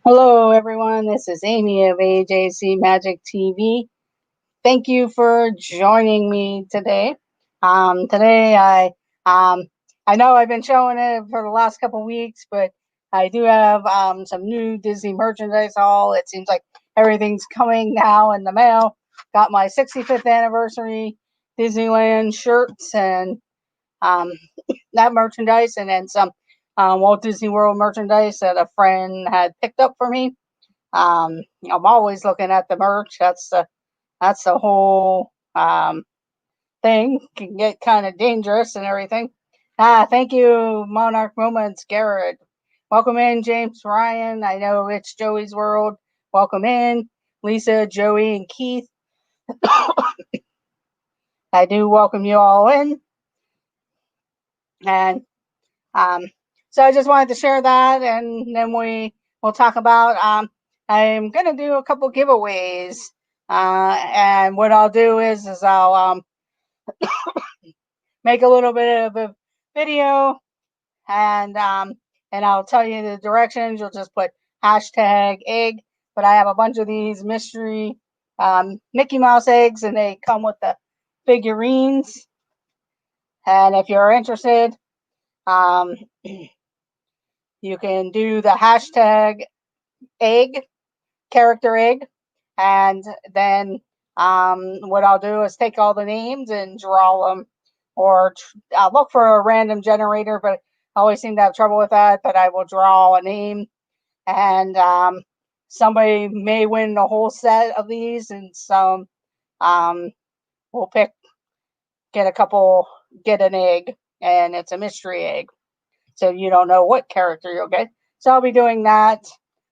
Hello, everyone. This is Amy of AJC Magic TV. Thank you for joining me today. Today, I know I've been showing it for the last couple weeks, but I do have some new Disney merchandise haul. It seems like everything's coming now in the mail. Got my 65th anniversary Disneyland shirts and that merchandise, and then some Walt Disney World merchandise that a friend had picked up for me. I'm always looking at the merch. That's the whole thing. Can get kind of dangerous and everything. Thank you, Monarch Moments, Garrett. Welcome in, James Ryan. I know it's Joey's World. Welcome in, Lisa, Joey, and Keith. I do welcome you all in. And so I just wanted to share that, and then we'll talk about. I'm gonna do a couple giveaways, and what I'll do is I'll make a little bit of a video, and I'll tell you the directions. You'll just put #egg. But I have a bunch of these mystery Mickey Mouse eggs, and they come with the figurines. And if you're interested, you can do the #egg, character egg, and then what I'll do is take all the names and draw them, or I'll look for a random generator, but I always seem to have trouble with that. But I will draw a name, and somebody may win the whole set of these, and some will get an egg, and it's a mystery egg, so you don't know what character you'll get. So I'll be doing that.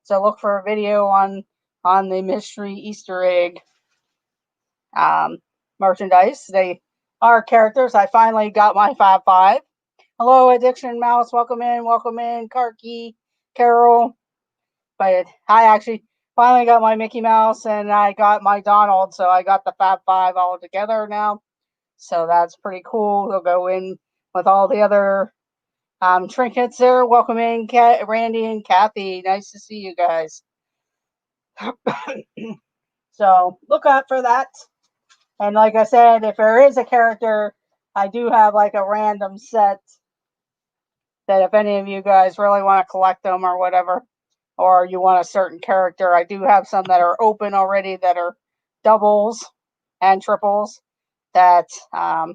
So look for a video on the mystery Easter egg merchandise. They are characters. I finally got my Fab Five. Hello, Addiction Mouse. Welcome in, Karki, Carol. But I actually finally got my Mickey Mouse, and I got my Donald, so I got the Fab Five all together now. So that's pretty cool. They'll go in with all the other trinkets there. Welcome in, Randy and Kathy. Nice to see you guys. So look out for that. And like I said, if there is a character, I do have like a random set that if any of you guys really want to collect them or whatever, or you want a certain character, I do have some that are open already that are doubles and triples that I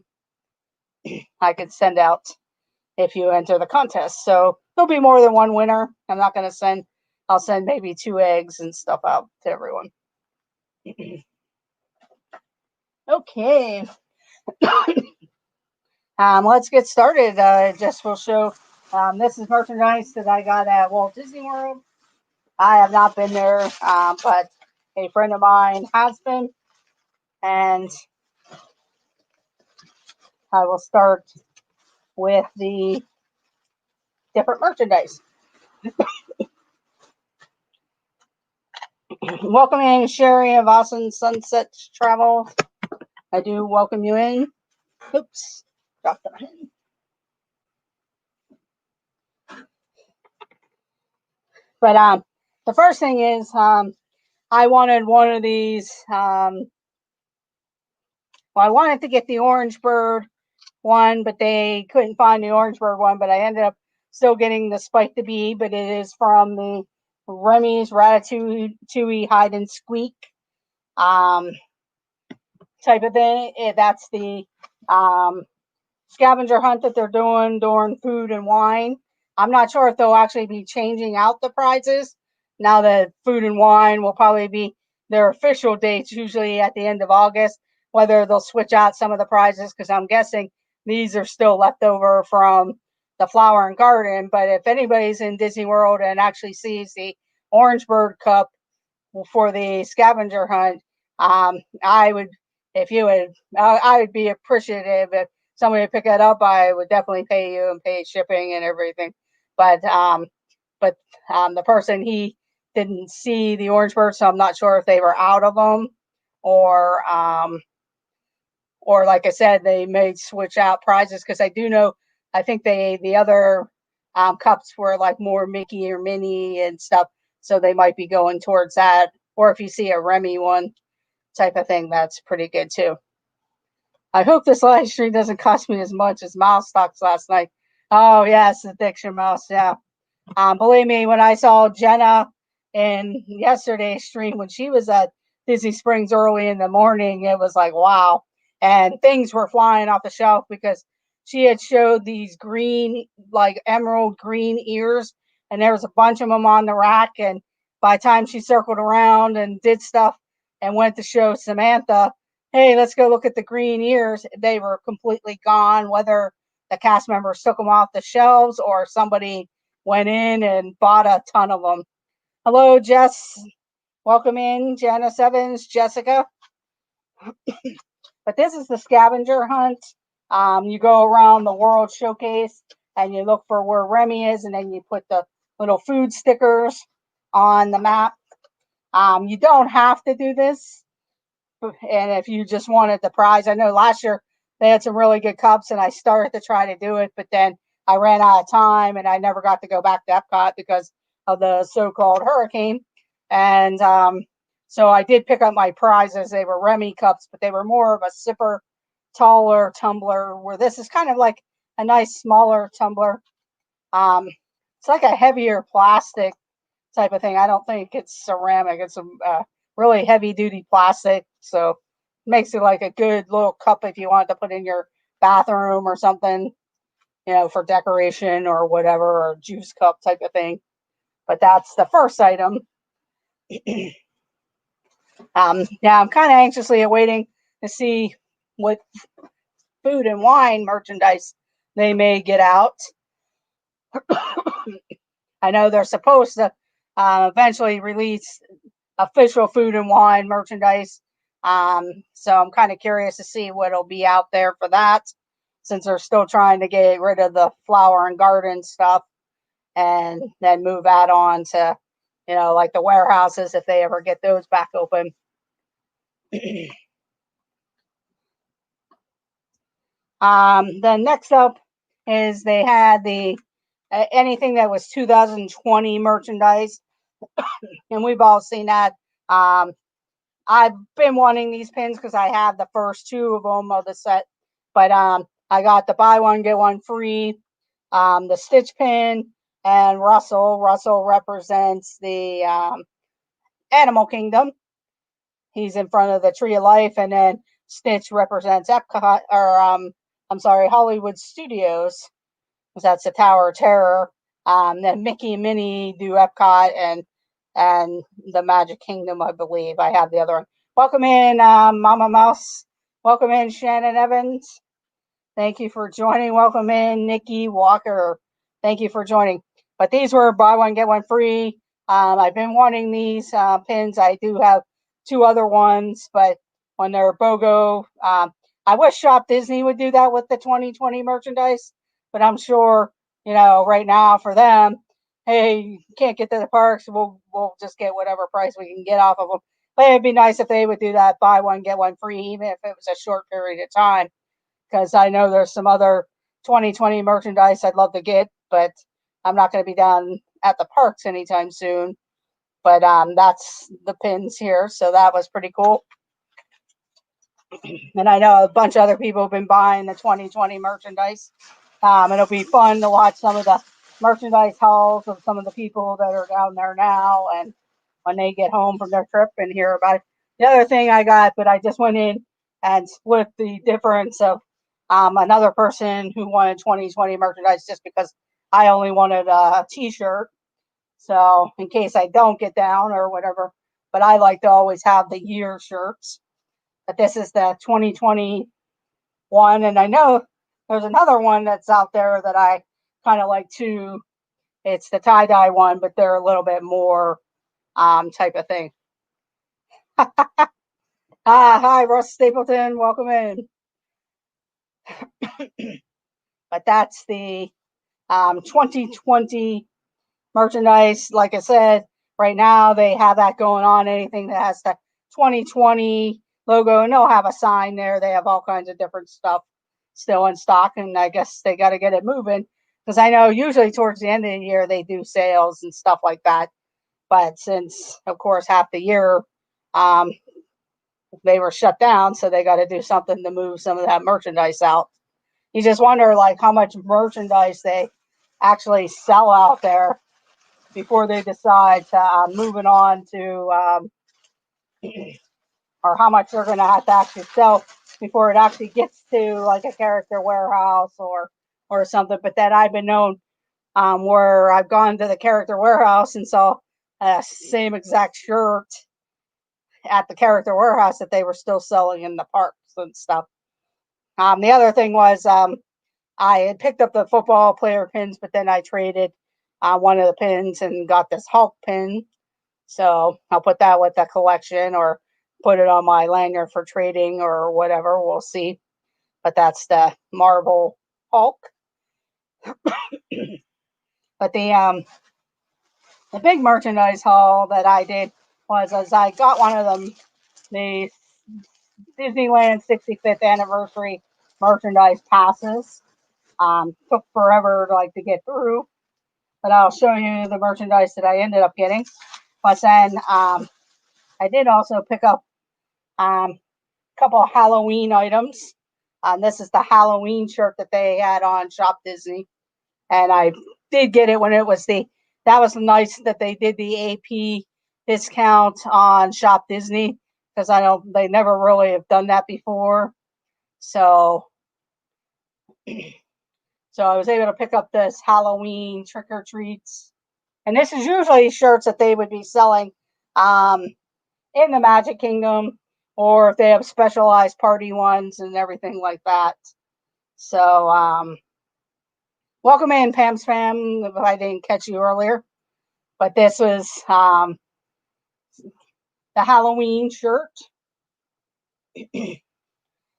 could send out if you enter the contest. So there'll be more than one winner. I'm not going to I'll send maybe 2 eggs and stuff out to everyone. Okay. Let's get started. Just will show, this is merchandise that I got at Walt Disney World. I have not been there, but a friend of mine has been, and I will start with the different merchandise. Welcome in, Sherry of Awesome Sunset Travel. I do welcome you in. Oops, dropped the pen. But the first thing is, I wanted one of these. Well, I wanted to get the Orange Bird one, but they couldn't find the Orange Bird one. But I ended up still getting the Spike the Bee, but it is from the Remy's Ratatouille Hide and Squeak type of thing. That's the scavenger hunt that they're doing during food and wine. I'm not sure if they'll actually be changing out the prizes now that food and wine will probably be their official dates, usually at the end of August, whether they'll switch out some of the prizes, because I'm guessing these are still left over from the Flower and Garden. But if anybody's in Disney World and actually sees the Orange Bird Cup for the scavenger hunt, I would be appreciative if somebody would pick that up. I would definitely pay you and pay shipping and everything. But the person, he didn't see the Orange Bird, so I'm not sure if they were out of them, or like I said, they may switch out prizes, because I do know, I think the other cups were like more Mickey or Minnie and stuff. So they might be going towards that. Or if you see a Remy one type of thing, that's pretty good too. I hope this live stream doesn't cost me as much as Mouse Stocks last night. Oh, yes, Addiction Mouse. Yeah. Believe me, when I saw Jenna in yesterday's stream when she was at Disney Springs early in the morning, it was like, wow. And things were flying off the shelf because she had showed these green, like emerald green ears, and there was a bunch of them on the rack. And by the time she circled around and did stuff and went to show Samantha, hey, let's go look at the green ears, they were completely gone, whether the cast members took them off the shelves or somebody went in and bought a ton of them. Hello, Jess. Welcome in, Janice Evans, Jessica. But this is the scavenger hunt. You go around the World Showcase and you look for where Remy is, and then you put the little food stickers on the map. You don't have to do this. And if you just wanted the prize, I know last year they had some really good cups, and I started to try to do it, but then I ran out of time and I never got to go back to Epcot because of the so-called hurricane. And so I did pick up my prizes. They were Remy cups, but they were more of a sipper, taller tumbler, where this is kind of like a nice smaller tumbler. It's like a heavier plastic type of thing. I don't think it's ceramic. It's a really heavy duty plastic. So it makes it like a good little cup if you want to put in your bathroom or something, for decoration or whatever, or juice cup type of thing. But that's the first item. Yeah, I'm kind of anxiously awaiting to see what food and wine merchandise they may get out. I know they're supposed to eventually release official food and wine merchandise. So I'm kind of curious to see what'll be out there for that, since they're still trying to get rid of the flower and garden stuff and then move that on to, like the warehouses, if they ever get those back open. Then next up is they had the anything that was 2020 merchandise, and we've all seen that. I've been wanting these pins because I have the first two of them of the set, but I got the buy one get one free, the Stitch pin, and Russell. Russell represents the Animal Kingdom. He's in front of the Tree of Life, and then Stitch represents Epcot, or I'm sorry, Hollywood Studios, because that's the Tower of Terror. Then Mickey and Minnie do Epcot, and the Magic Kingdom, I believe. I have the other one. Welcome in, Mama Mouse. Welcome in, Shannon Evans. Thank you for joining. Welcome in, Nikki Walker. Thank you for joining. But these were buy one, get one free. I've been wanting these pins. I do have two other ones, but when they're BOGO, I wish Shop Disney would do that with the 2020 merchandise, but I'm sure, right now for them, hey, you can't get to the parks, we'll just get whatever price we can get off of them. But it'd be nice if they would do that buy one, get one free, even if it was a short period of time, because I know there's some other 2020 merchandise I'd love to get, but I'm not going to be down at the parks anytime soon. But that's the pins here, so that was pretty cool. And I know a bunch of other people have been buying the 2020 merchandise. It'll be fun to watch some of the merchandise hauls of some of the people that are down there now, and when they get home from their trip and hear about it. The other thing I got, but I just went in and split the difference of another person who wanted 2020 merchandise just because I only wanted a t-shirt. So in case I don't get down or whatever, but I like to always have the year shirts. But this is the 2020 one, and I know there's another one that's out there that I kind of like too. It's the tie-dye one, but they're a little bit more type of thing. Hi, Russ Stapleton. Welcome in. But that's the 2020 merchandise. Like I said, right now they have that going on. Anything that has the 2020 logo, and they'll have a sign there. They have all kinds of different stuff still in stock, and I guess they got to get it moving because I know usually towards the end of the year they do sales and stuff like that. But since, of course, half the year um, they were shut down, so they got to do something to move some of that merchandise out. You just wonder, like, how much merchandise they actually sell out there before they decide to move it on to, or how much they're going to have to actually sell before it actually gets to like a character warehouse or something. But that I've been known where I've gone to the character warehouse and saw same exact shirt at the character warehouse that they were still selling in the parks and stuff. The other thing was I had picked up the football player pins, but then I traded one of the pins and got this Hulk pin. So I'll put that with the collection or put it on my lanyard for trading or whatever. We'll see. But that's the Marvel Hulk. But the big merchandise haul that I did was as I got one of them, the Disneyland 65th anniversary merchandise passes. Took forever to get through, but I'll show you the merchandise that I ended up getting. But then I did also pick up a couple of Halloween items. This is the Halloween shirt that they had on Shop Disney, and I did get it when it was that was nice that they did the AP discount on Shop Disney, because I know they never really have done that before. So I was able to pick up this Halloween trick or treats, and this is usually shirts that they would be selling in the Magic Kingdom, or if they have specialized party ones and everything like that. So welcome in, Pam Spam, if I didn't catch you earlier. But this was the Halloween shirt.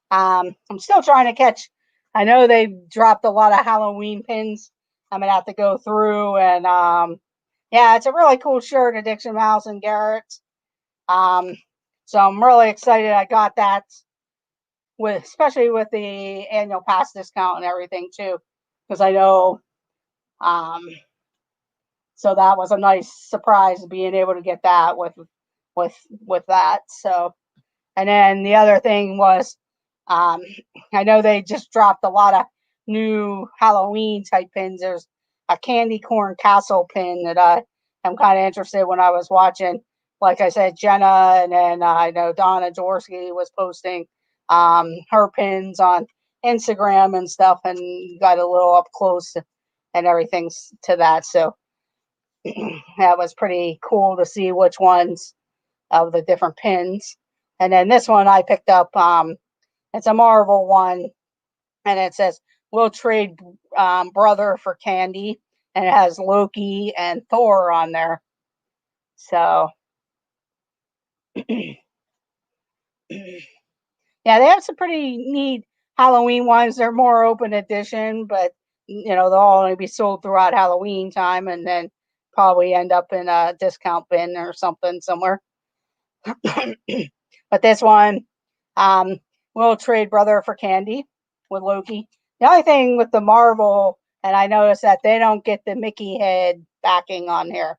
I'm still trying to catch. I know they dropped a lot of Halloween pins. I'm gonna have to go through and yeah, it's a really cool shirt, Addiction Mouse and Garrett. So I'm really excited I got that, especially with the annual pass discount and everything too, because I know. So that was a nice surprise being able to get that with that. So, and then the other thing was, I know they just dropped a lot of new Halloween type pins. There's a candy corn castle pin that I'm kind of interested when I was watching. Like I said, Jenna, and then I know Donna Dorsey was posting her pins on Instagram and stuff, and got a little up close and everything to that. So that was pretty cool to see which ones of the different pins. And then this one I picked up. It's a Marvel one, and it says "We'll trade brother for candy," and it has Loki and Thor on there. So yeah, they have some pretty neat Halloween ones. They're more open edition, but they'll only be sold throughout Halloween time, and then probably end up in a discount bin or something somewhere. But this one, we'll trade brother for candy with Loki. The only thing with the Marvel, and I noticed that they don't get the Mickey head backing on here,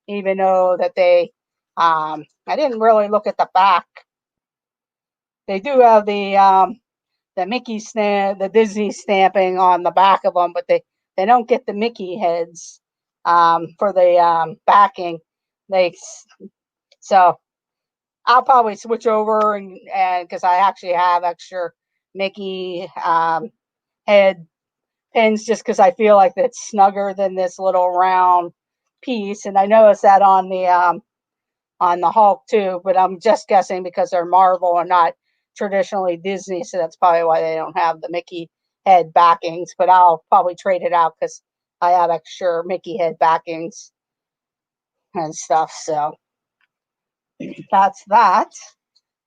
even though that they, I didn't really look at the back. They do have the Mickey stamp, the Disney stamping on the back of them, but they don't get the Mickey heads for the backing. They so I'll probably switch over and because I actually have extra Mickey head pins, just because I feel like it's snugger than this little round piece. And I noticed that on the Hulk too, but I'm just guessing because they're Marvel and not traditionally Disney, so that's probably why they don't have the Mickey head backings. But I'll probably trade it out because I have extra Mickey head backings and stuff. So that's that.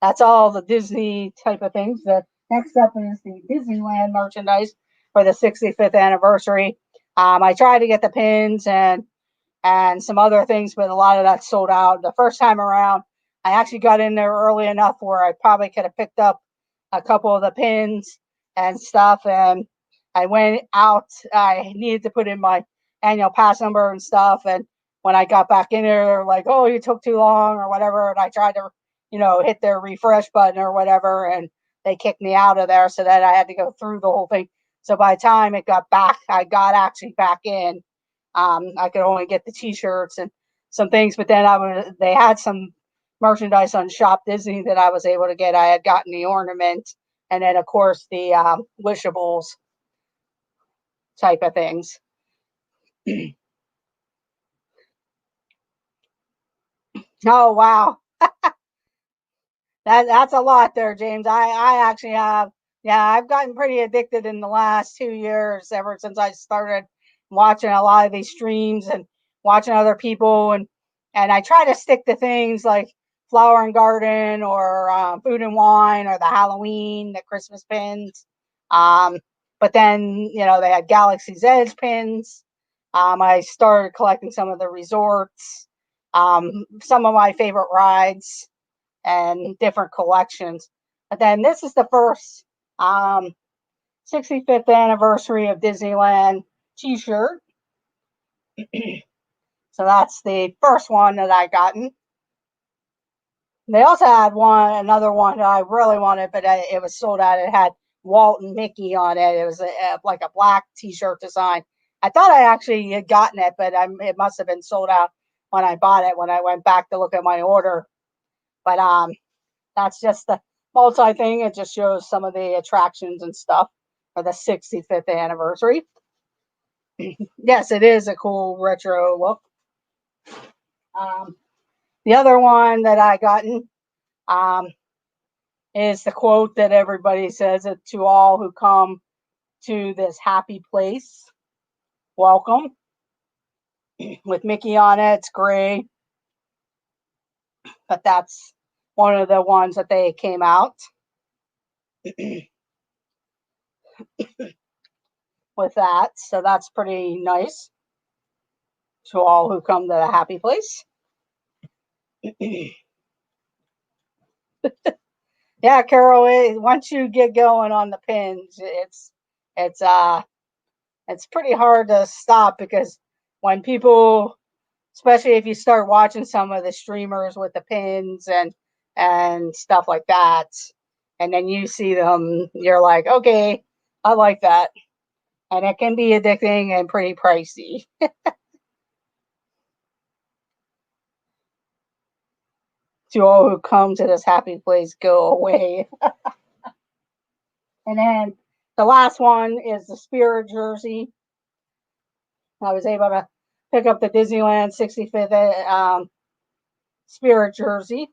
That's all the Disney type of things. The next up is the Disneyland merchandise for the 65th anniversary. I tried to get the pins and some other things, but a lot of that sold out. The first time around, I actually got in there early enough where I probably could have picked up a couple of the pins and stuff. And I went out. I needed to put in my annual pass number and stuff. And when I got back in there, they're like, "Oh, you took too long," or whatever. And I tried to, hit their refresh button or whatever, and they kicked me out of there. So then I had to go through the whole thing. So by the time it got back, I got actually back in. I could only get the T-shirts and some things, but then they had some merchandise on Shop Disney that I was able to get. I had gotten the ornament, and then of course the wishables type of things. Oh wow, that's a lot there, James. I actually have, yeah, I've gotten pretty addicted in the last 2 years ever since I started watching a lot of these streams and watching other people, and I try to stick to things like Flower and Garden or Food and Wine or the Halloween, the Christmas pins. Um, but then they had Galaxy's Edge pins. I started collecting some of the resorts, some of my favorite rides and different collections. But then this is the first 65th anniversary of Disneyland T-shirt. So that's the first one that I gotten. They also had another one that I really wanted, but it was sold out. It had Walt and Mickey on it. It was like a black T-shirt design. I thought I actually had gotten it, but it must have been sold out when I bought it. When I went back to look at my order, but that's just the multi thing. It just shows some of the attractions and stuff for the 65th anniversary. Yes, it is a cool retro look. The other one that I gotten is the quote that everybody says it to all who come to this happy place. Welcome. With Mickey on it, it's gray. But that's one of the ones that they came out with that. So that's pretty nice to all who come to the happy place. Yeah, Carol, once you get going on the pins, it's pretty hard to stop, because when people, especially if you start watching some of the streamers with the pins and stuff like that, and then you see them, you're like, okay, I like that. And it can be addicting and pretty pricey. To all who come to this happy place, go away. And then the last one is the Spirit jersey. I was able to pick up the Disneyland 65th Spirit jersey.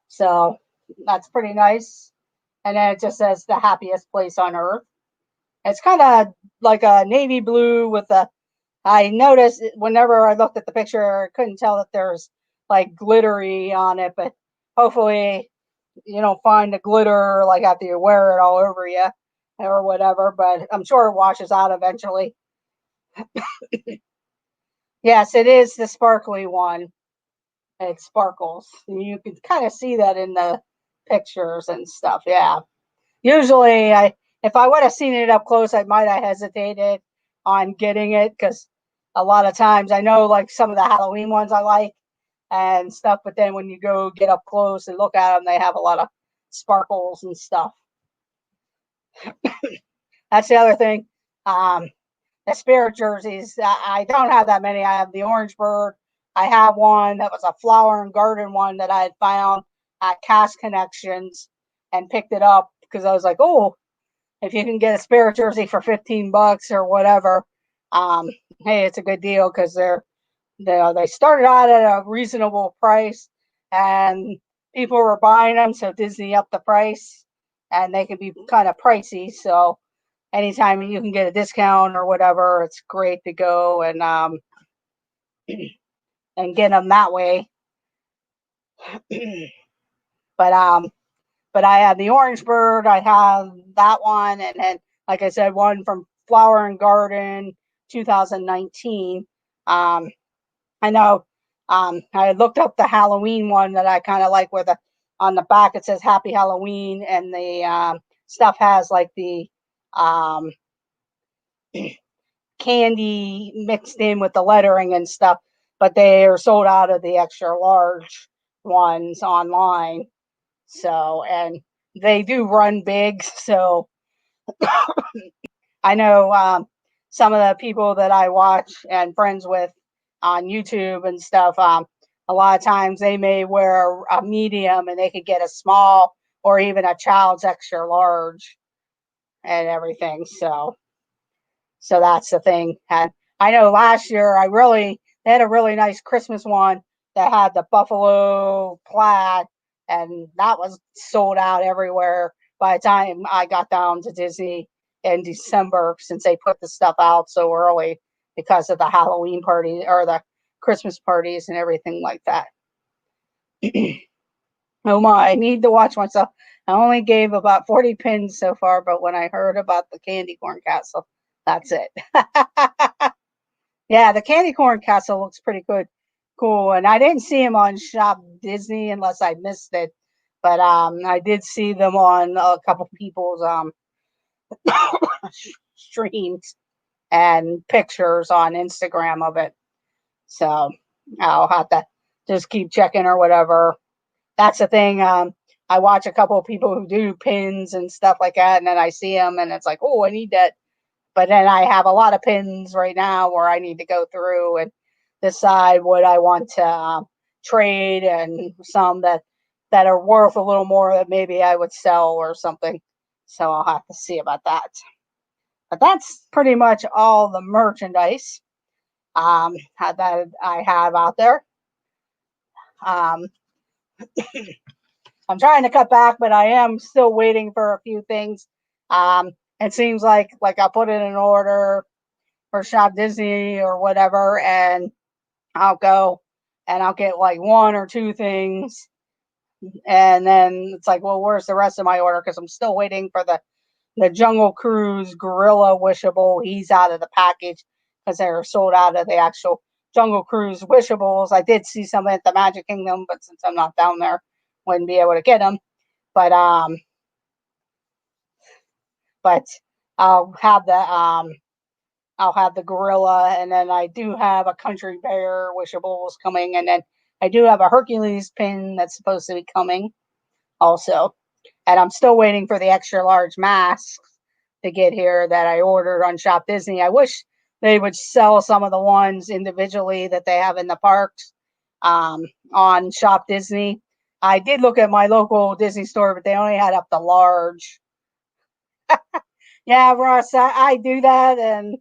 So that's pretty nice. And then it just says the happiest place on earth. It's kind of like a navy blue with I noticed whenever I looked at the picture, I couldn't tell that there's like glittery on it, but hopefully you don't find the glitter like after you wear it all over you or whatever, but I'm sure it washes out eventually. Yes, it is the sparkly one. It sparkles. You can kind of see that in the pictures and stuff. Yeah. Usually, if I would have seen it up close, I might have hesitated on getting it, because a lot of times I know like some of the Halloween ones I like and stuff, but then when you go get up close and look at them, they have a lot of sparkles and stuff. That's the other thing. The Spirit jerseys, I don't have that many. I have the Orange Bird. I have one that was a Flower and Garden one that I had found at Cast Connections and picked it up because I was like, oh, if you can get a Spirit jersey for $15 or whatever, hey, it's a good deal, because they started out at a reasonable price and people were buying them, so Disney upped the price, and they can be kind of pricey. So anytime you can get a discount or whatever, it's great to go and get them that way. but I have the Orange Bird. I have that one, and then, like I said, one from Flower and Garden 2019. I know I looked up the Halloween one that I kind of like, where on the back it says Happy Halloween, and the stuff has like the um, candy mixed in with the lettering and stuff, but they are sold out of the extra large ones online. So, and they do run big. So I know some of the people that I watch and friends with on YouTube and stuff. A lot of times they may wear a medium and they could get a small or even a child's extra large and everything. So that's the thing. And I know last year they had a really nice Christmas one that had the buffalo plaid, and that was sold out everywhere by the time I got down to Disney in December, since they put the stuff out so early because of the Halloween party or the Christmas parties and everything like that. Oh my, I need to watch myself. I only gave about 40 pins so far, but when I heard about the candy corn castle, that's it. Yeah, the candy corn castle looks pretty good, cool. And I didn't see him on Shop Disney unless I missed it, but I did see them on a couple people's streams and pictures on Instagram of it. So I'll have to just keep checking or whatever. That's the thing. I watch a couple of people who do pins and stuff like that, and then I see them, and it's like, oh, I need that. But then I have a lot of pins right now where I need to go through and decide what I want to trade, and some that are worth a little more that maybe I would sell or something. So I'll have to see about that. But that's pretty much all the merchandise that I have out there. Um, I'm trying to cut back, but I am still waiting for a few things. It seems like I'll put it in order for Shop Disney or whatever, and I'll go and I'll get like one or two things, and then it's like, well, where's the rest of my order? Because I'm still waiting for the Jungle Cruise Gorilla Wishable. He's out of the package because they're sold out of the actual Jungle Cruise Wishables. I did see some at the Magic Kingdom, but since I'm not down there, wouldn't be able to get them. But I'll have the gorilla, and then I do have a country bear wishables coming, and then I do have a Hercules pin that's supposed to be coming also. And I'm still waiting for the extra large masks to get here that I ordered on Shop Disney. I wish they would sell some of the ones individually that they have in the parks on Shop Disney. I did look at my local Disney store, but they only had up the large. Yeah, Ross, I do that, and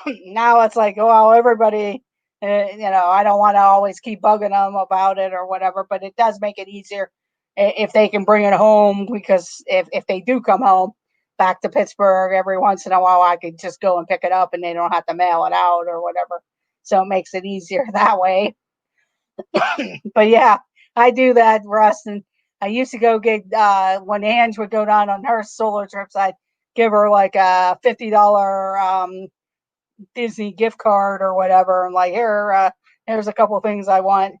now it's like, well, everybody, I don't want to always keep bugging them about it or whatever, but it does make it easier if they can bring it home, because if they do come home back to Pittsburgh every once in a while, I could just go and pick it up and they don't have to mail it out or whatever. So it makes it easier that way. But yeah, I do that, Russ. And I used to go get, when Ange would go down on her solo trips, I'd give her like a $50 Disney gift card or whatever. I'm like, here's a couple of things I want.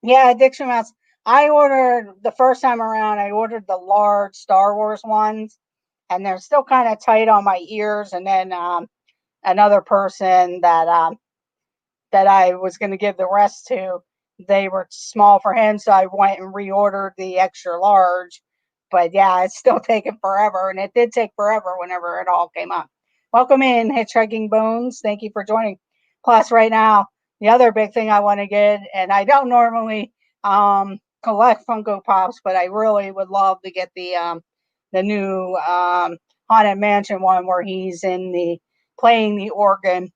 Yeah, addiction mouse. I ordered the first time around. I ordered the large Star Wars ones, and they're still kind of tight on my ears. And then another person that I was going to give the rest to, they were small for him, so I went and reordered the extra large. But yeah, it's still taking forever, and it did take forever whenever it all came up. Welcome in, Hitchhiking Bones. Thank you for joining. Plus, right now, the other big thing I want to get, and I don't normally collect Funko Pops, but I really would love to get the new Haunted Mansion one where he's playing the organ.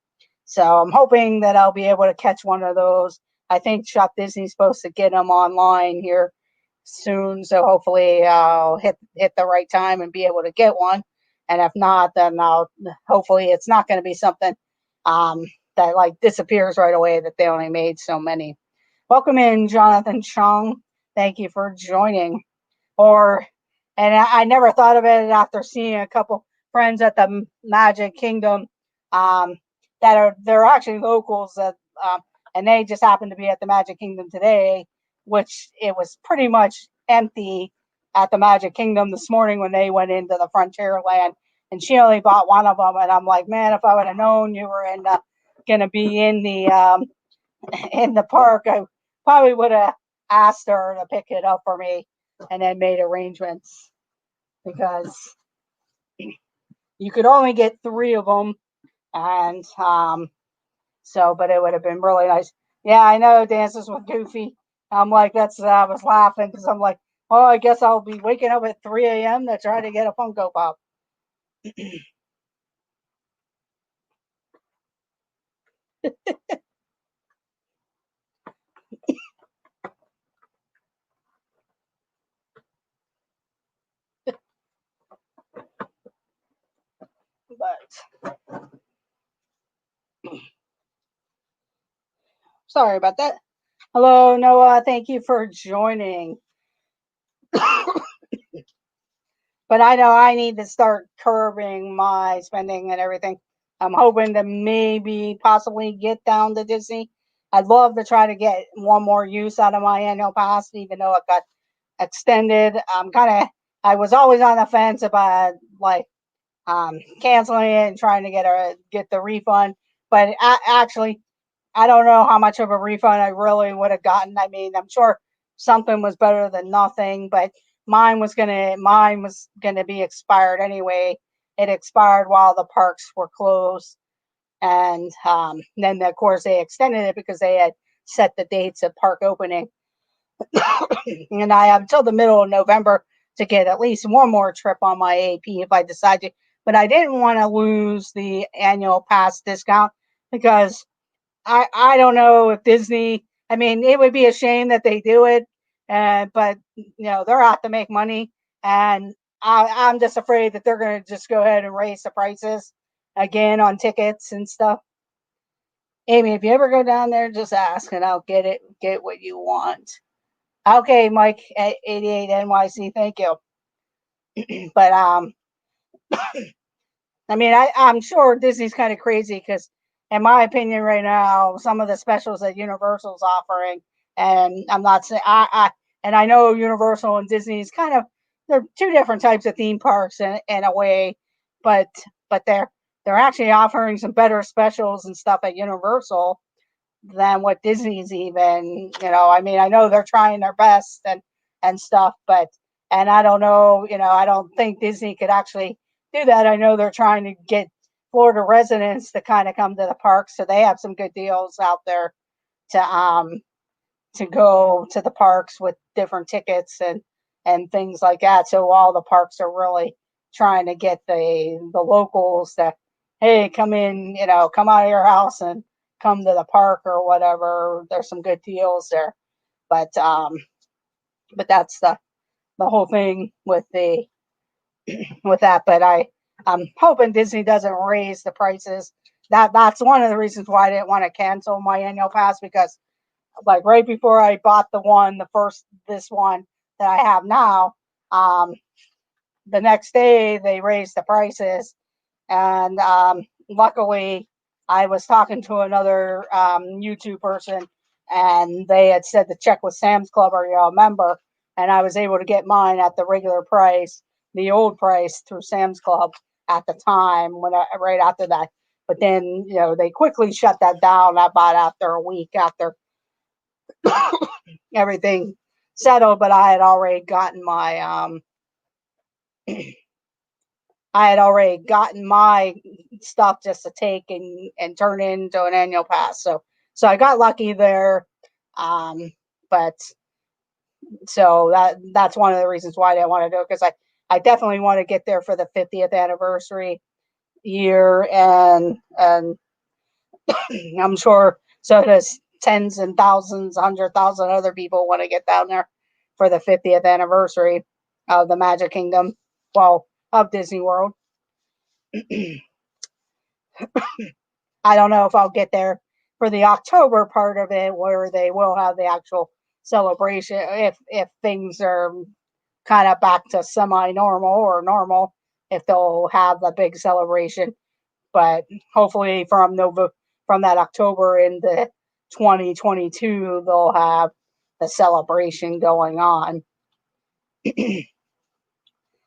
So I'm hoping that I'll be able to catch one of those. I think Shop Disney's supposed to get them online here soon, so hopefully I'll hit the right time and be able to get one. And if not, then hopefully it's not going to be something that like disappears right away, that they only made so many. Welcome in, Jonathan Chung. Thank you for joining. And I never thought of it after seeing a couple friends at the Magic Kingdom they're actually locals and they just happened to be at the Magic Kingdom today, which it was pretty much empty at the Magic Kingdom this morning when they went into the Frontierland, and she only bought one of them. And I'm like, man, if I would have known you were gonna be in the in the park, I probably would have asked her to pick it up for me, and then made arrangements, because you could only get 3 of them, and so, but it would have been really nice. Yeah, I know, Dances with Goofy. I'm like, I was laughing because I'm like, oh, I guess I'll be waking up at 3 a.m. to try to get a Funko Pop. But sorry about that. Hello, Noah. Thank you for joining. But I know I need to start curbing my spending and everything. I'm hoping to maybe possibly get down to Disney. I'd love to try to get one more use out of my annual pass, even though it got extended. I was always on the fence about like canceling it and trying to get the refund. But actually, I don't know how much of a refund I really would have gotten. I mean, I'm sure something was better than nothing, but mine was gonna be expired anyway. It expired while the parks were closed, and then of course they extended it because they had set the dates of park opening. And I have until the middle of November to get at least one more trip on my AP if I decide to. But I didn't want to lose the annual pass discount, because I don't know if Disney. I mean, it would be a shame that they do it, but they're out to make money, and I'm just afraid that they're going to just go ahead and raise the prices again on tickets and stuff. Amy, if you ever go down there, just ask, and I'll get what you want. Okay, Mike at 88 NYC, thank you. But I mean, I'm sure Disney's kind of crazy because, in my opinion, right now, some of the specials that Universal's offering, and I'm not saying and I know Universal and Disney is they're two different types of theme parks in a way, but they're actually offering some better specials and stuff at Universal than what Disney's even. I mean, I know they're trying their best and stuff, but and I don't know, I don't think Disney could actually do that. I know they're trying to get Florida residents to kind of come to the park, so they have some good deals out there to go to the parks with different tickets and things like that. So all the parks are really trying to get the locals to, hey, come in, come out of your house and come to the park or whatever. There's some good deals there, but that's the whole thing with that. But I'm hoping Disney doesn't raise the prices. That's one of the reasons why I didn't want to cancel my annual pass, because like right before I bought this one that I have now, the next day they raised the prices, and luckily I was talking to another YouTube person, and they had said to check with Sam's Club, are you a member? And I was able to get mine at the regular price, the old price, through Sam's Club at the time right after that. But then they quickly shut that down about after a week after everything settled. But I had already gotten my stuff just to take and turn into an annual pass. So I got lucky there. But so that's one of the reasons why I didn't want to do it, because I definitely want to get there for the 50th anniversary year, and I'm sure so does tens and thousands, 100,000 other people want to get down there for the 50th anniversary of the Magic Kingdom, well, of Disney World. I don't know if I'll get there for the October part of it, where they will have the actual celebration, if things are kind of back to semi-normal or normal, if they'll have the big celebration. But hopefully from that October into 2022, they'll have the celebration going on.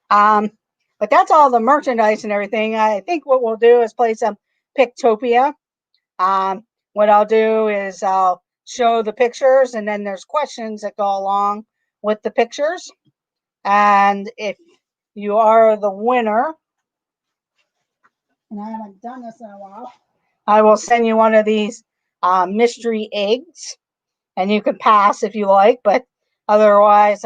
um, but that's all the merchandise and everything. I think what we'll do is play some Pictopia. Um, what I'll do is I'll show the pictures, and then there's questions that go along with the pictures. And if you are the winner, and I haven't done this in a while, I will send you one of these mystery eggs, and you can pass if you like, but otherwise,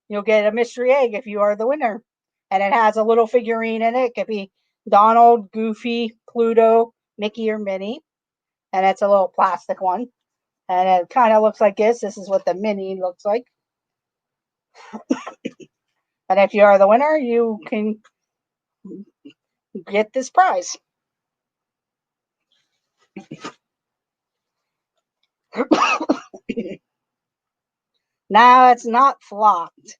you'll get a mystery egg if you are the winner. And it has a little figurine in it. It could be Donald, Goofy, Pluto, Mickey, or Minnie. And it's a little plastic one. And it kind of looks like this. This is what the mini looks like. And if you are the winner, you can get this prize. Now it's not flocked.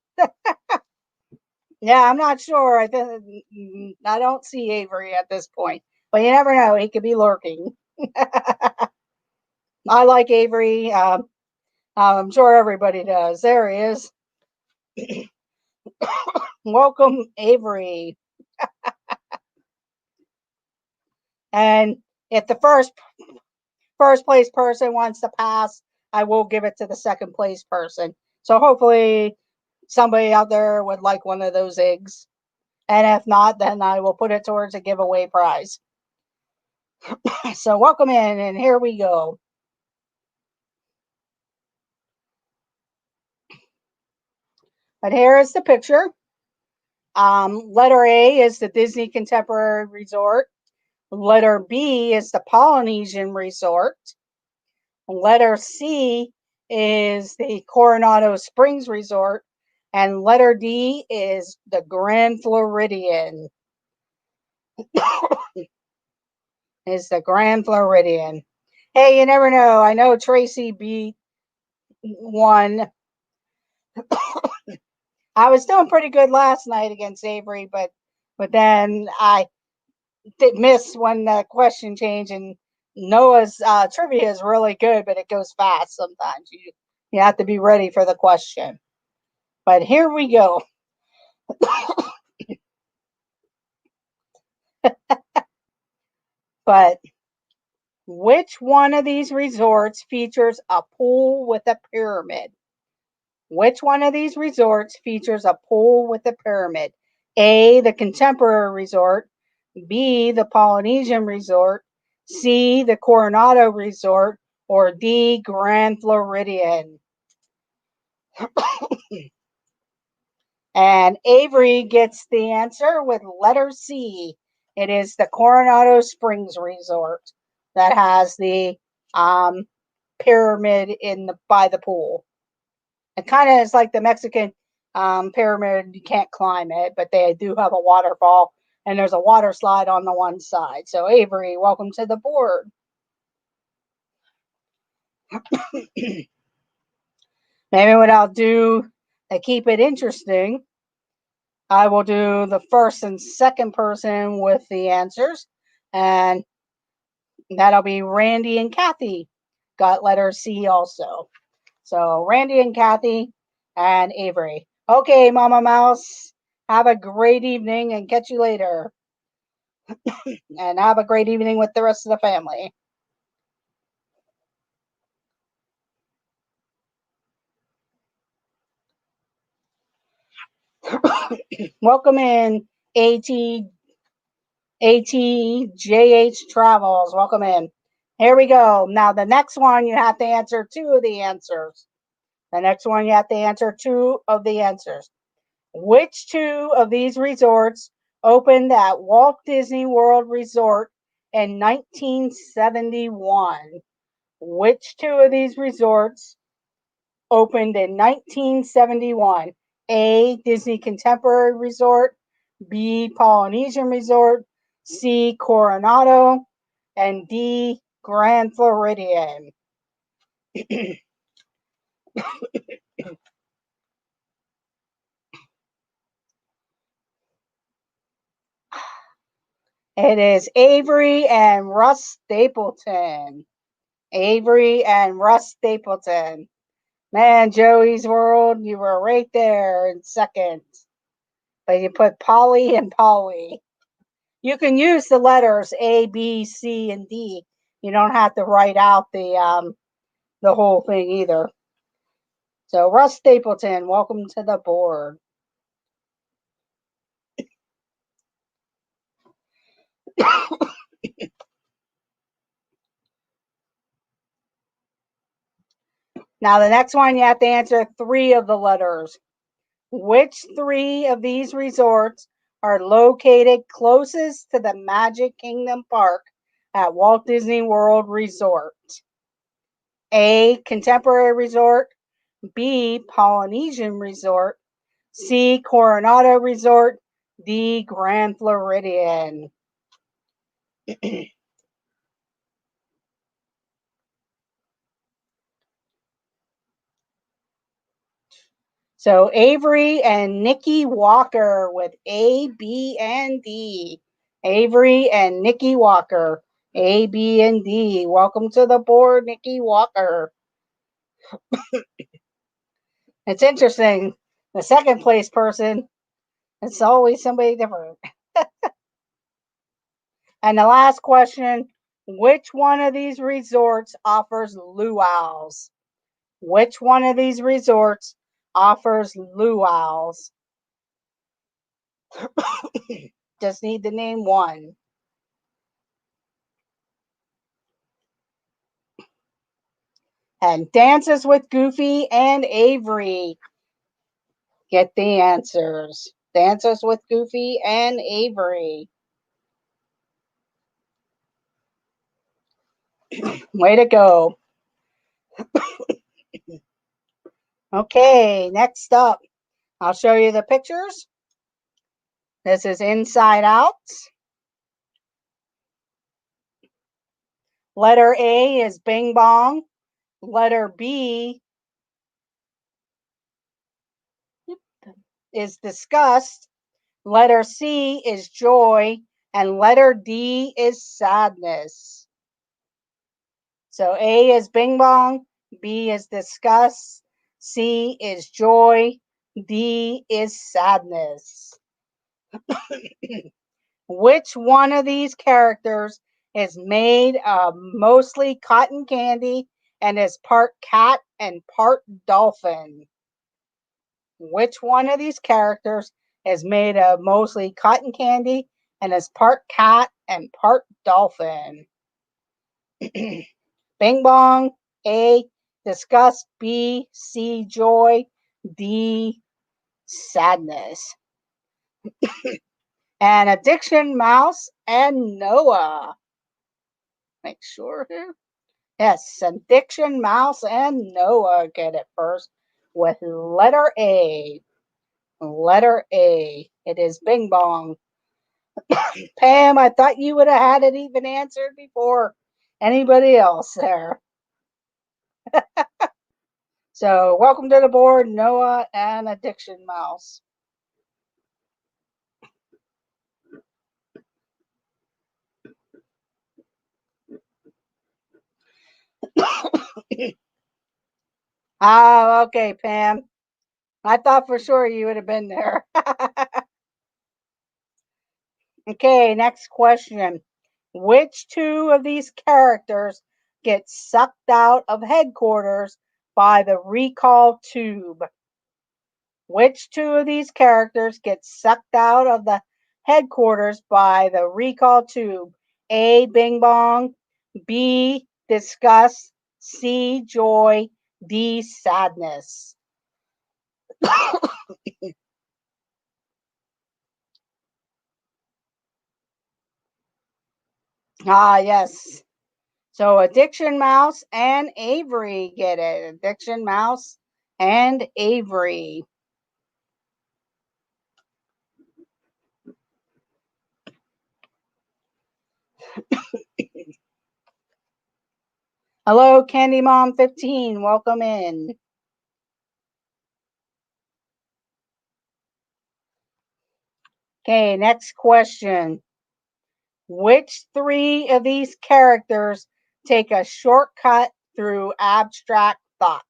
Yeah, I'm not sure. I don't see Avery at this point, but you never know. He could be lurking. I like Avery. I'm sure everybody does. There he is. Welcome, Avery. And if the first place person wants to pass, I will give it to the second place person. So hopefully somebody out there would like one of those eggs. And if not, then I will put it towards a giveaway prize. So welcome in, and here we go. But here is the picture. Letter A is the Disney Contemporary Resort. Letter B is the Polynesian Resort. Letter C is the Coronado Springs Resort. And letter D is the Grand Floridian. Is the Grand Floridian. Hey, you never know. I know Tracy beat one. I was doing pretty good last night against Avery, but then I did miss when the question changed. And Noah's trivia is really good, but it goes fast sometimes. You have to be ready for the question. But here we go. But which one of these resorts features a pool with a pyramid? Which one of these resorts features a pool with a pyramid? A, the Contemporary Resort. B, the Polynesian Resort. C, the Coronado Resort. Or D, Grand Floridian. And Avery gets the answer with letter C. It is the Coronado Springs Resort that has the pyramid by the pool. It kind of is like the Mexican pyramid. You can't climb it, but they do have a waterfall, and there's a water slide on the one side. So Avery, welcome to the board. Maybe what I'll do to keep it interesting, I will do the first and second person with the answers, and that'll be Randy and Kathy. Got letter C also. So Randy and Kathy and Avery. Okay, Mama Mouse, have a great evening and catch you later. And have a great evening with the rest of the family. Welcome in, ATJH Travels. Welcome in. Here we go. Now, the next one, you have to answer two of the answers. The next one, you have to answer two of the answers. Which two of these resorts opened at Walt Disney World Resort in 1971? Which two of these resorts opened in 1971? A, Disney Contemporary Resort. B, Polynesian Resort. C, Coronado. And D, Grand Floridian. It is Avery and Russ Stapleton. Avery and Russ Stapleton. Man, Joey's World, you were right there in second. But you put Polly and Polly. You can use the letters A, B, C, and D. You don't have to write out the whole thing either. So Russ Stapleton, welcome to the board. Now the next one, you have to answer 3 of the letters. Which 3 of these resorts are located closest to the Magic Kingdom Park at Walt Disney World Resort? A. Contemporary Resort. B. Polynesian Resort. C. Coronado Resort. D. Grand Floridian. So Avery and Nikki Walker with A, B, and D. Avery and Nikki Walker. A, B, and D. Welcome to the board, Nikki Walker. It's interesting. The second place person, it's always somebody different. And the last question, which one of these resorts offers luau's? Which one of these resorts offers luau's? Just need to name one. And Dances with Goofy and Avery get the answers. Dances with Goofy and Avery. Way to go. Okay, next up, I'll show you the pictures. This is Inside Out. Letter A is Bing Bong. Letter B is Disgust. Letter C is Joy. And letter D is Sadness. So A is Bing Bong. B is Disgust. C is Joy. D is Sadness. Which one of these characters is made of mostly cotton candy and is part cat and part dolphin? Which one of these characters is made of mostly cotton candy and is part cat and part dolphin? Bing Bong, A, Disgust, B, C, Joy, D, Sadness. And Addiction Mouse and Noah. Make sure here. Yes, Addiction Mouse and Noah get it first with letter A. Letter A. It is Bing Bong. Pam, I thought you would have had it even answered before anybody else there. So, welcome to the board, Noah and Addiction Mouse. Ah, okay, Pam. I thought for sure you would have been there. Okay, next question. Which 2 of these characters get sucked out of headquarters by the recall tube? Which 2 of these characters get sucked out of the headquarters by the recall tube? A. Bing Bong. B. Disgust. C. Joy. D. Sadness. Ah, yes. So Addiction Mouse and Avery get it. Addiction Mouse and Avery. Hello, Candy Mom 15. Welcome in. Okay, next question. Which 3 of these characters take a shortcut through abstract thought?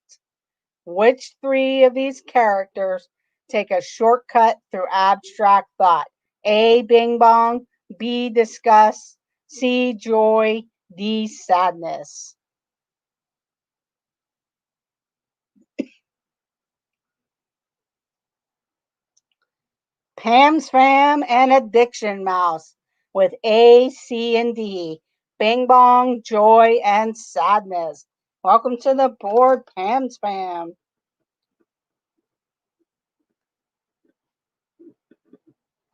Which three of these characters take a shortcut through abstract thought? A. Bing bong. B. Disgust. C. Joy. D. Sadness. Pam's Fam and Addiction Mouse with A, C, and D. Bing bong, joy, and sadness. Welcome to the board, Pam's Fam.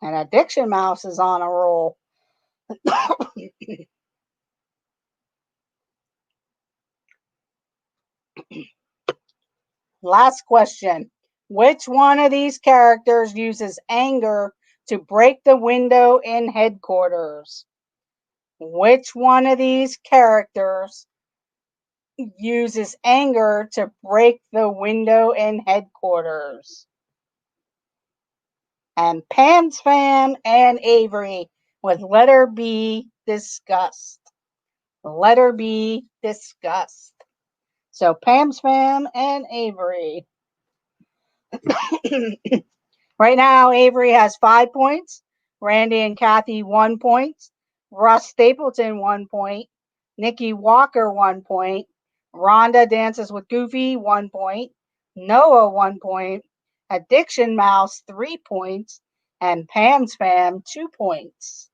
And Addiction Mouse is on a roll. Last question. Which one of these characters uses anger to break the window in headquarters? Which one of these characters uses anger to break the window in headquarters? And Pam's Fam and Avery with letter B, disgust. Letter B, disgust. So Pam's Fam and Avery. Right now, Avery has 5 points. Randy and Kathy, 1 point. Russ Stapleton, 1 point. Nikki Walker, 1 point. Rhonda Dances with Goofy, 1 point. Noah, 1 point. Addiction Mouse, 3 points. And Pam's Fam, 2 points.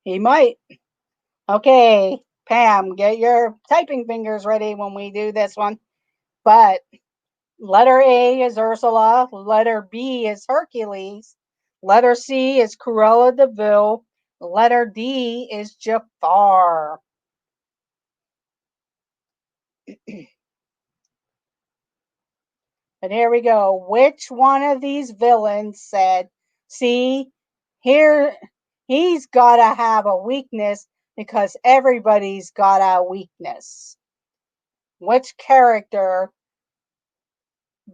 He might. Okay, Pam, get your typing fingers ready when we do this one. But letter A is Ursula. Letter B is Hercules. Letter C is Cruella de Vil. Letter D is Jafar. And here we go. Which one of these villains said, see, here, he's got to have a weakness because everybody's got a weakness? Which character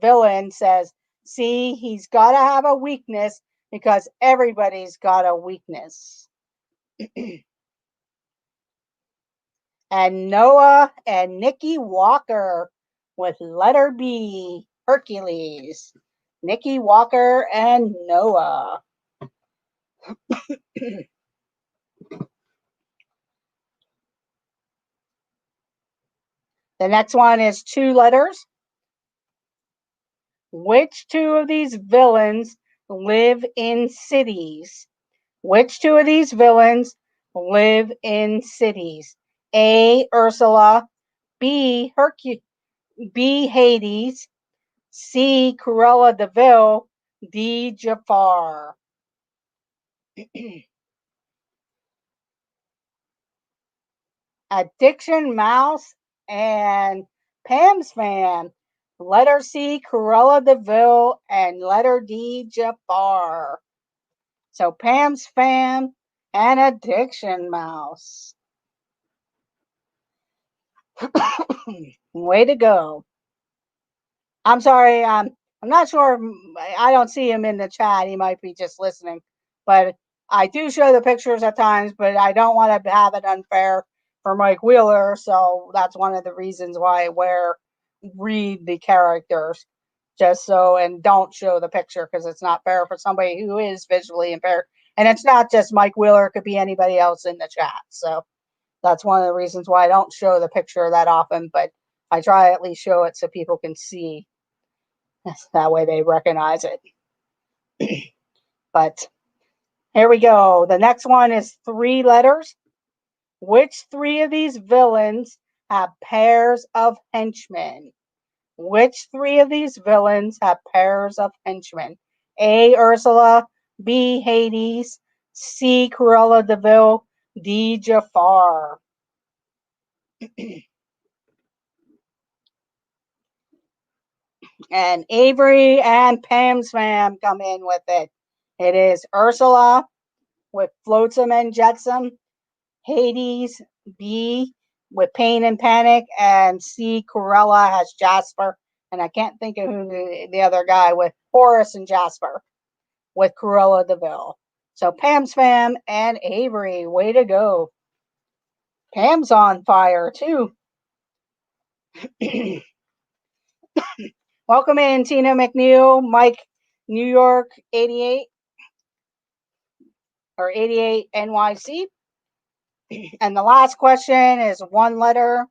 villain says, see, he's got to have a weakness because everybody's got a weakness? And Noah and Nikki Walker with letter B, Hercules. Nikki Walker and Noah. The next one is 2 letters. Which 2 of these villains live in cities? Which 2 of these villains live in cities? A. Ursula. B. B. Hades. C. Cruella de Vil. D. Jafar. Addiction Mouse and Pam's Fam. Letter C, Cruella de Vil, and letter D, Jafar. So Pam's Fam and Addiction Mouse. Way to go. I'm sorry, I'm not sure. I don't see him in the chat. He might be just listening. But I do show the pictures at times, but I don't want to have it unfair for Mike Wheeler. So that's one of the reasons why I read the characters just so and don't show the picture because it's not fair for somebody who is visually impaired. And it's not just Mike Wheeler, it could be anybody else in the chat. So that's one of the reasons why I don't show the picture that often, but I try at least show it so people can see. That way they recognize it. But here we go. The next one is 3 letters. Which 3 of these villains have pairs of henchmen? Which 3 of these villains have pairs of henchmen? A. Ursula. B. Hades. C. Cruella de Vil. D. Jafar. And Avery and Pam's Fam come in with it. It is Ursula with Flotsam and Jetsam. Hades, B, with Pain and Panic, and C. Cruella has Jasper. And I can't think of who the other guy with Horace and Jasper with Cruella DeVille. So Pam's fam and Avery, way to go. Pam's on fire too. Welcome in, Tina McNeil, Mike, New York 88 or 88 NYC. And the last question is one letter.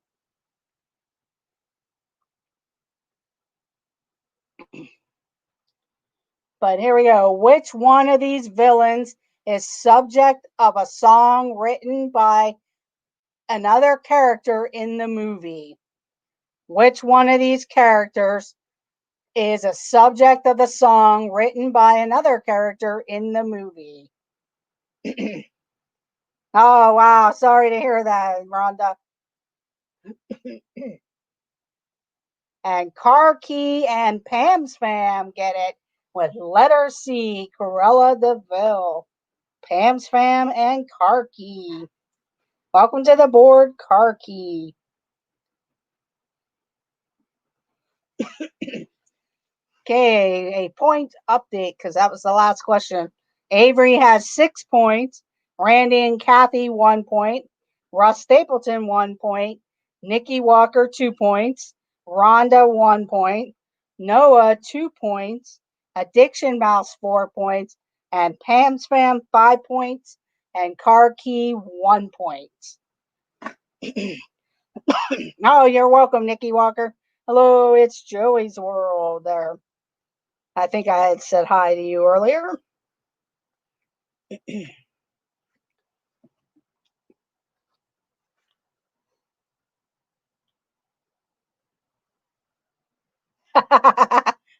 But here we go. Which one of these villains is subject of a song written by another character in the movie? Which one of these characters is a subject of a song written by another character in the movie? Oh, wow. Sorry to hear that, Rhonda. And Car Key and Pam's fam get it with letter C, Cruella DeVille. Pam's fam and Car Key. Welcome to the board, Car Key. Okay, a point update because that was the last question. Avery has 6 points. Randy and Kathy 1 point. Russ Stapleton 1 point. Nikki Walker 2 points. Rhonda 1 point. Noah 2 points. Addiction Mouse 4 points. And Pam's fam 5 points. And Car Key 1 point. Oh, you're welcome, Nikki Walker. Hello, it's Joey's World there. I think I had said hi to you earlier.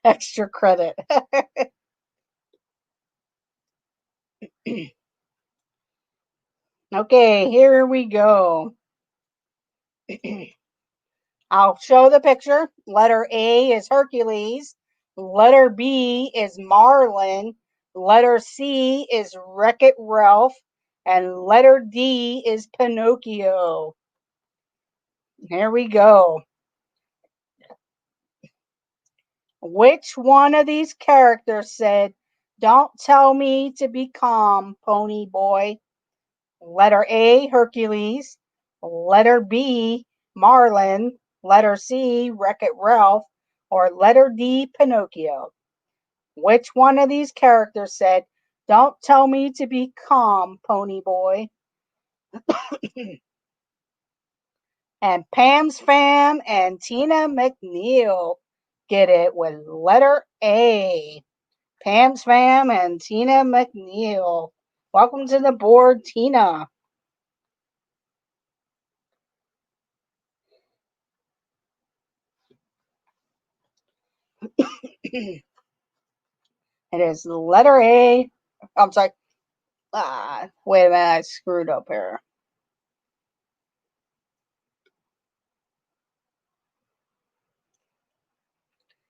Extra credit. Okay, here we go. I'll show the picture. Letter A is Hercules. Letter B is Marlin. Letter C is Wreck-It Ralph. And letter D is Pinocchio. Here we go. Which one of these characters said, "Don't tell me to be calm, pony boy"? Letter A, Hercules. Letter B, Marlin. Letter C, Wreck-It Ralph. Or letter D, Pinocchio. Which one of these characters said, "Don't tell me to be calm, pony boy"? And Pam's fam and Tina McNeil get it with letter A. Pam's fam and Tina McNeil. Welcome to the board, Tina. It is letter A. I'm sorry. Wait a minute. I screwed up here.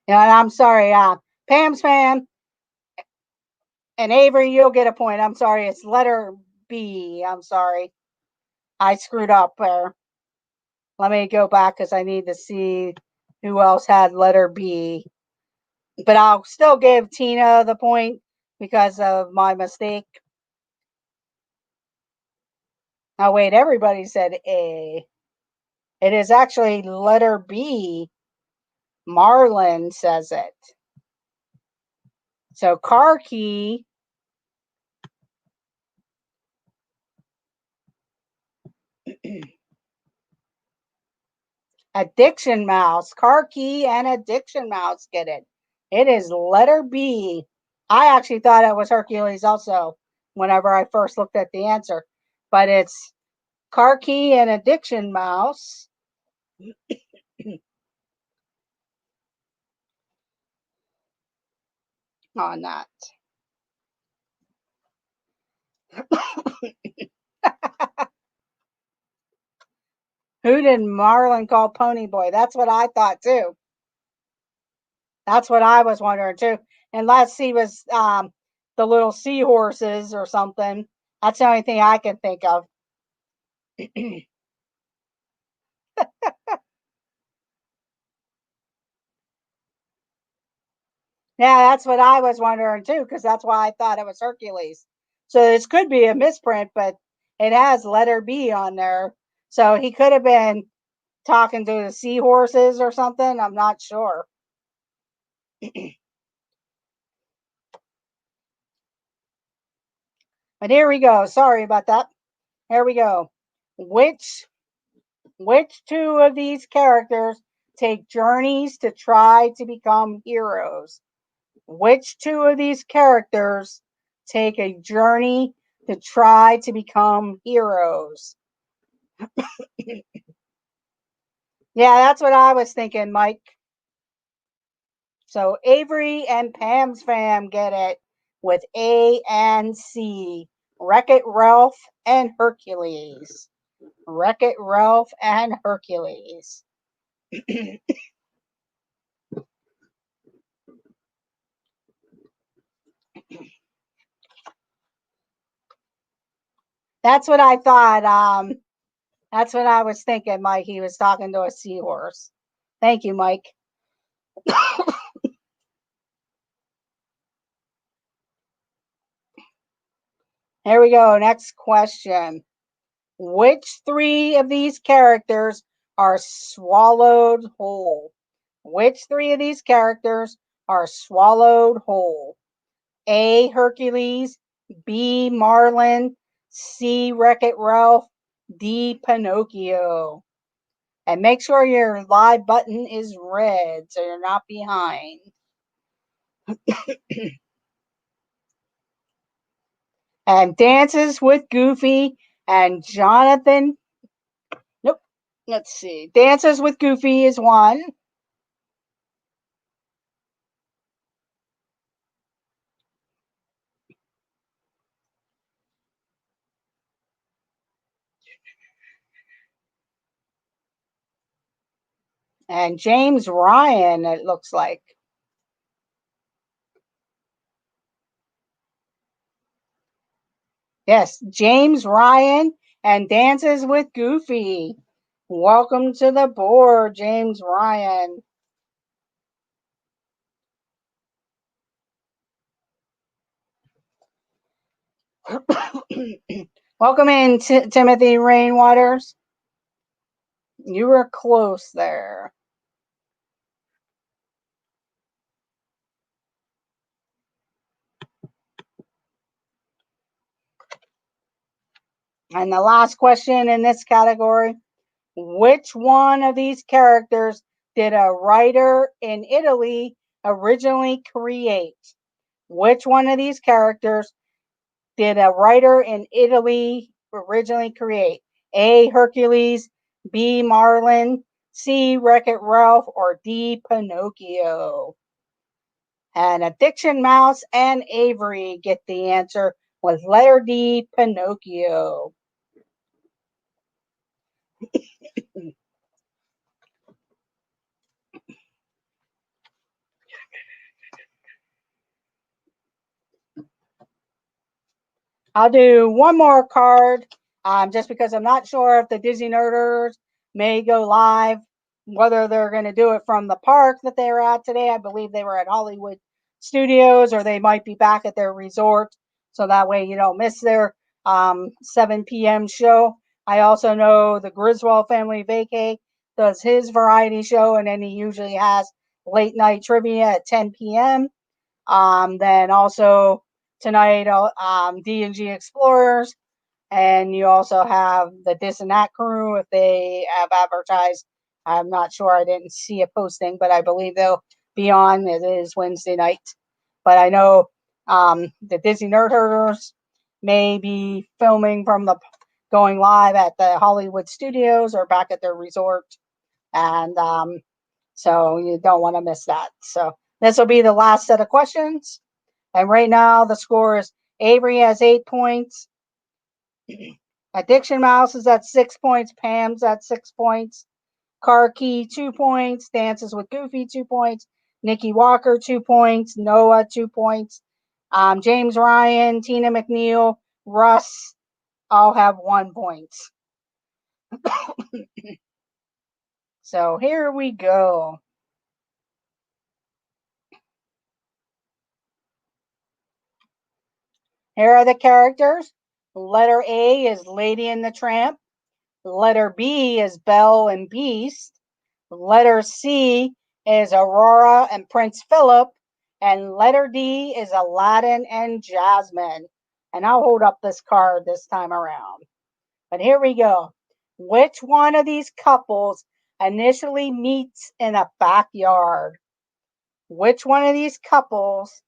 Yeah, I'm sorry. Pam's fam and Avery, you'll get a point. I'm sorry. It's letter B. I'm sorry. I screwed up there. Let me go back because I need to see who else had letter B. But I'll still give Tina the point because of my mistake. Oh, wait, everybody said A. It is actually letter B. Marlin says it. So Car Key Addiction Mouse. Car Key and Addiction Mouse get it. It is letter B. I actually thought it was Hercules also whenever I first looked at the answer. But it's Car Key and Addiction Mouse. On that. Who did Marlin call Pony Boy? That's what I thought too. That's what I was wondering too. Unless he was the little seahorses or something. That's the only thing I can think of. Yeah, that's what I was wondering too, because that's why I thought it was Hercules. So this could be a misprint, but it has letter B on there. So he could have been talking to the seahorses or something. I'm not sure. But here we go. Sorry about that. Here we go. Which which two of these characters take journeys to try to become heroes? Which two of these characters take a journey to try to become heroes? Yeah, that's what I was thinking, Mike. So Avery and Pam's fam get it with A and C. Wreck-It Ralph and Hercules. Wreck-It Ralph and Hercules. That's what I thought. That's what I was thinking, Mike. He was talking to a seahorse. Thank you, Mike. Here we go. Next question. Which three of these characters are swallowed whole? Which three of these characters are swallowed whole? A. Hercules, B. Marlin, C. Wreck-It Ralph, D. Pinocchio. And make sure your live button is red so you're not behind. And Dances with Goofy and Jonathan. Nope. Let's see. Dances with Goofy is one. And James Ryan, it looks like. Yes, James Ryan and Dances with Goofy. Welcome to the board, James Ryan. Welcome in, Timothy Rainwaters. You were close there. And the last question in this category, which one of these characters did a writer in Italy originally create? Which one of these characters did a writer in Italy originally create? A. Hercules, B. Marlin, C. Wreck-It Ralph, or D. Pinocchio? And Addiction Mouse and Avery get the answer with letter D, Pinocchio. I'll do one more card, just because I'm not sure if the Disney Nerders may go live, whether they're going to do it from the park that they were at today. I believe they were at Hollywood Studios, or they might be back at their resort. So that way you don't miss their 7 p.m. show. I also know the Griswold Family Vacay does his variety show, and then he usually has late night trivia at 10 p.m. Then also tonight, D&G Explorers, and you also have the This and That crew if they have advertised. I'm not sure. I didn't see a posting, but I believe they'll be on. It is Wednesday night, but I know the Disney Nerd Herders may be filming from the going live at the Hollywood Studios or back at their resort, and so you don't want to miss that. So this will be the last set of questions. And right now the score is Avery has 8 points. Addiction Mouse is at 6 points. Pam's at 6 points. Car Key 2 points. Dances with Goofy 2 points. Nikki Walker 2 points. Noah 2 points. James Ryan, Tina McNeil, Russ all have 1 point. So here we go. Here are the characters. Letter A is Lady and the Tramp. Letter B is Belle and Beast. Letter C is Aurora and Prince Philip. And letter D is Aladdin and Jasmine. And I'll hold up this card this time around. But here we go. Which one of these couples initially meets in a backyard? Which one of these couples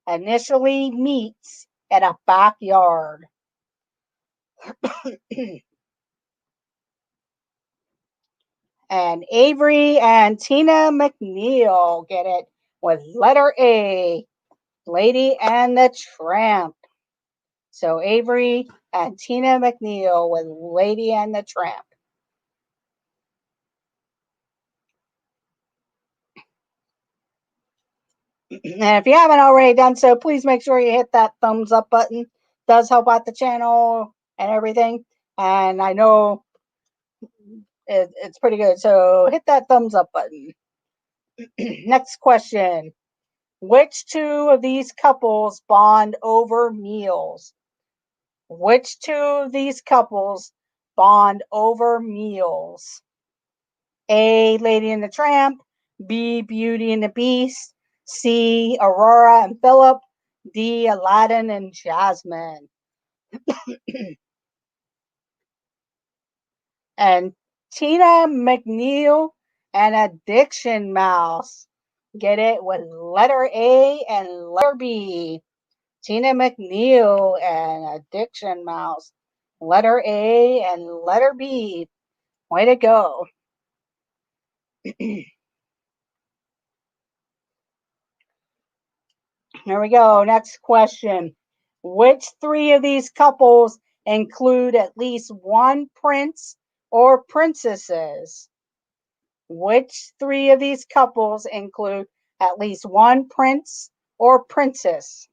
initially meets in a backyard? And Avery and Tina McNeil get it with letter A, Lady and the Tramp. So Avery and Tina McNeil with Lady and the Tramp. And if you haven't already done so, please make sure you hit that thumbs up button. It does help out the channel and everything. And I know it's pretty good. So hit that thumbs up button. Next question. Which two of these couples bond over meals? Which two of these couples bond over meals? A, Lady and the Tramp. B, Beauty and the Beast. C, Aurora and Philip. D, Aladdin and Jasmine. And Tina McNeil and Addiction Mouse get it with letter A and letter B. Tina McNeil and Addiction Mouse. Letter A and letter B. Way to go. Here we go. Next question. Which three of these couples include at least one prince or princesses? Which three of these couples include at least one prince or princess?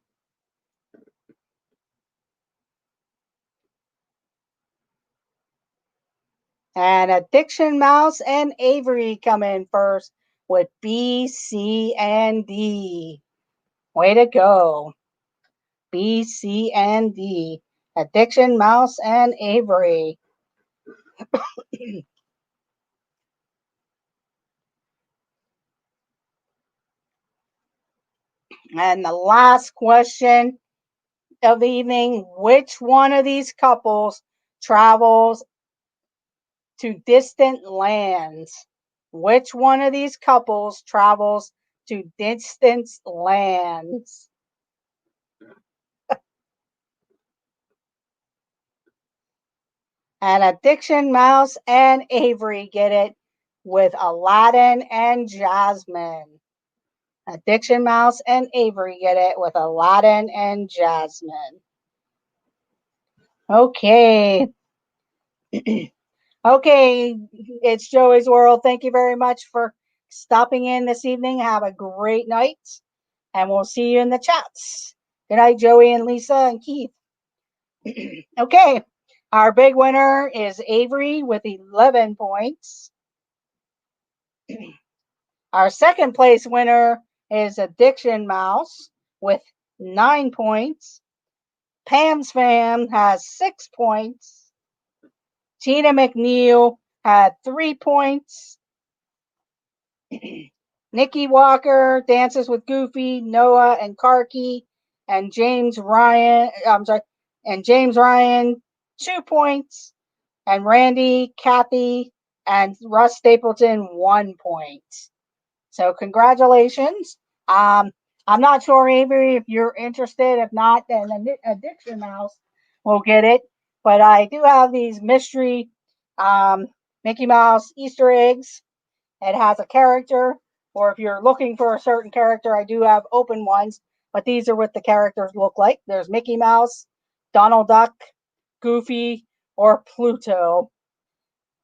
And Addiction Mouse and Avery come in first with B, C, and D. Way to go. B, C, and D. Addiction Mouse and Avery. And the last question of the evening, which one of these couples travels to distant lands? Which one of these couples travels to distant lands? And Addiction Mouse and Avery get it with Aladdin and Jasmine. Addiction Mouse and Avery get it with Aladdin and Jasmine. Okay. Okay, it's Joey's World. Thank you very much for stopping in this evening. Have a great night, and we'll see you in the chats. Good night, Joey and Lisa and Keith. Okay, our big winner is Avery with 11 points. Our second place winner is Addiction Mouse with 9 points. Pam's Fam has 6 points. Tina McNeil had 3 points. Nikki Walker, Dances with Goofy, Noah and Karki, and James Ryan, and James Ryan, 2 points. And Randy, Kathy, and Russ Stapleton, 1 point. So congratulations. I'm not sure, Avery, if you're interested. If not, then Addiction Mouse will get it. But I do have these mystery Mickey Mouse Easter eggs. It has a character, or if you're looking for a certain character, I do have open ones. But these are what the characters look like. There's Mickey Mouse, Donald Duck, Goofy, or Pluto,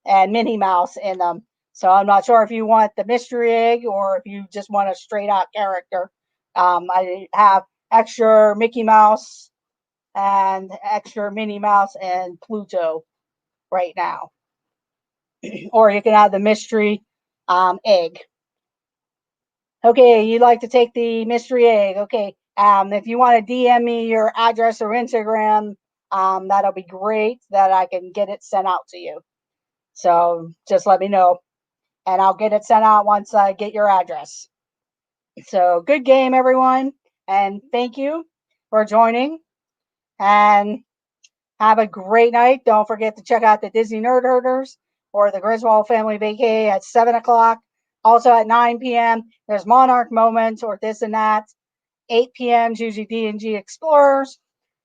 and Minnie Mouse in them. So I'm not sure if you want the mystery egg or if you just want a straight out character. I have extra Mickey Mouse and extra Minnie Mouse and Pluto right now. Or you can have the mystery egg. Okay, you'd like to take the mystery egg. Okay. If you want to DM me your address or Instagram, that'll be great that I can get it sent out to you. So just let me know and I'll get it sent out once I get your address. So good game, everyone. And thank you for joining and have a great night. Don't forget to check out the Disney Nerd Herders or the Griswold Family Vacay at 7 o'clock. Also at 9 p.m., there's Monarch Moments or this and that. 8 p.m. is usually D&G Explorers.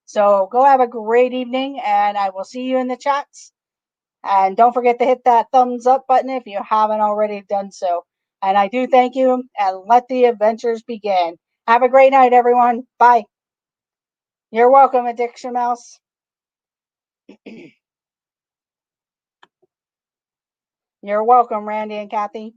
So go have a great evening, and I will see you in the chats. And don't forget to hit that thumbs up button if you haven't already done so. And I do thank you, and let the adventures begin. Have a great night, everyone. Bye. You're welcome, Addiction Mouse. You're welcome, Randy and Kathy.